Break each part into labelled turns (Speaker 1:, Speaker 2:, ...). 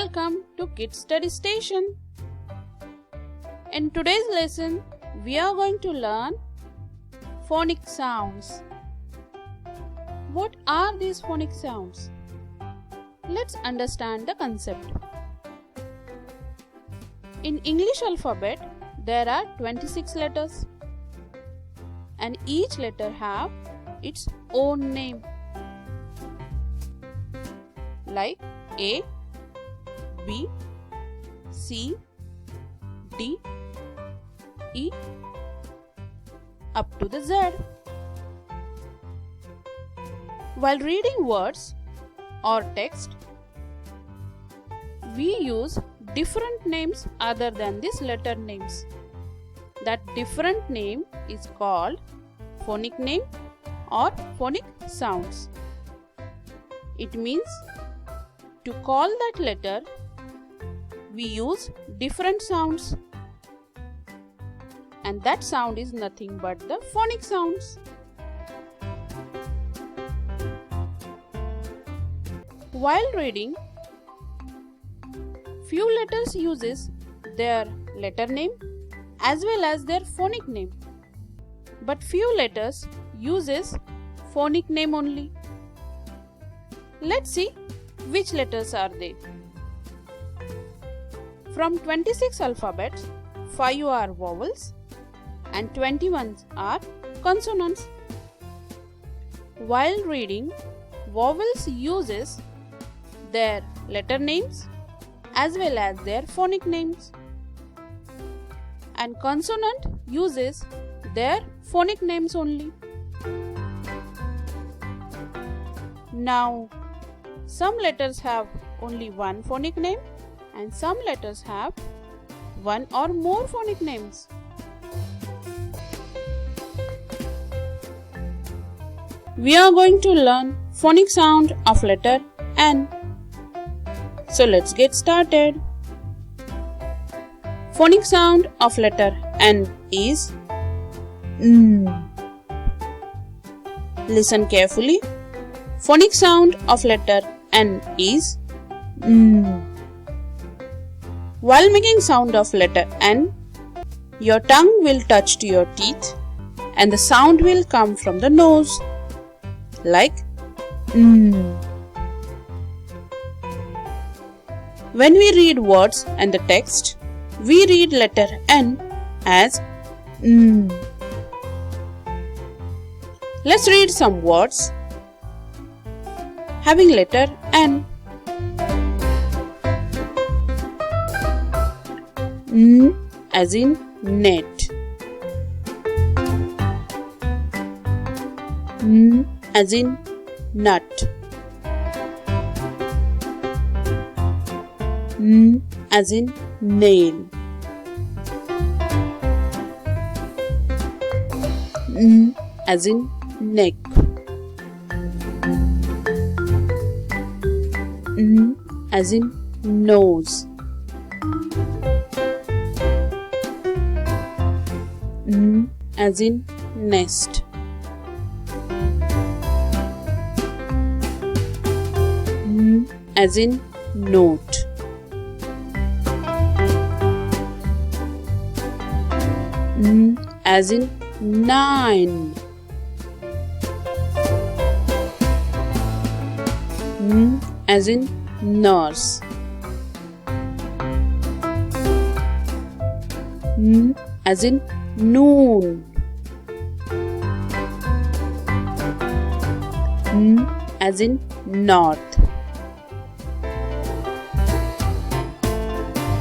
Speaker 1: welcome to Kids Study Station. In today's lesson, we are going to learn phonic sounds. What are these phonic sounds? Let's understand the concept. In English alphabet, there are 26 letters and each letter have its own name, like A, B, C, D, E, up to the Z. While reading words or text, we use different names other than these letter names. That different name is called phonic name or phonic sounds. It means to call that letter, we use different sounds, and that sound is nothing but the phonic sounds. While reading, few letters uses their letter name as well as their phonic name, but few letters uses phonic name only. Let's see which letters are they. From 26 alphabets, 5 are vowels and 21 are consonants. While reading, vowels uses their letter names as well as their phonic names, and consonant uses their phonic names only. Now, some letters have only one phonic name and some letters have one or more phonic names. We are going to learn phonic sound of letter N. So let's get started. Phonic sound of letter N is N. Listen carefully. Phonic sound of letter N is N. While making sound of letter N, your tongue will touch to your teeth and the sound will come from the nose, like N. When we read words and the text, we read letter N as N. Let's read some words having letter N. N as in net. N as in nut. N as in nail. N as in neck. N as in nose. N as in nest. N as in note. N as in nine. N as in nurse. N as in noon. N as in north.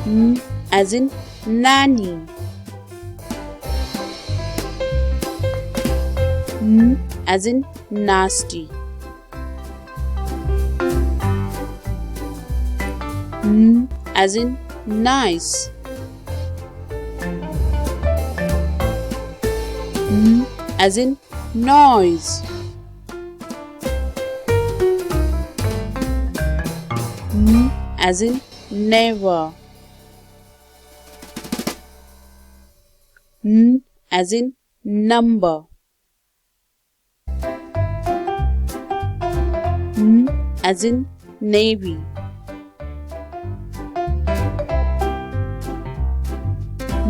Speaker 1: N as in nanny. N as in nasty. N as in nice. N as in noise. N as in never. N as in number. N as in navy.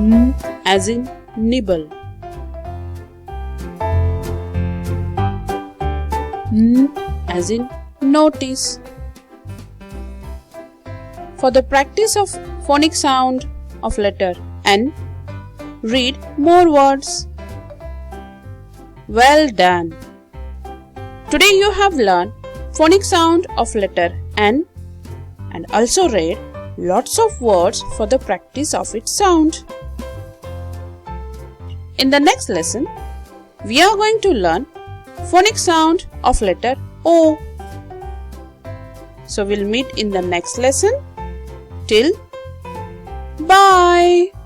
Speaker 1: N as in nibble. N as in notice. For the practice of phonic sound of letter N, read more words. Well done! Today you have learned phonic sound of letter N and also read lots of words for the practice of its sound. In the next lesson, we are going to learn phonic sound of letter O. So we'll meet in the next lesson. Till bye!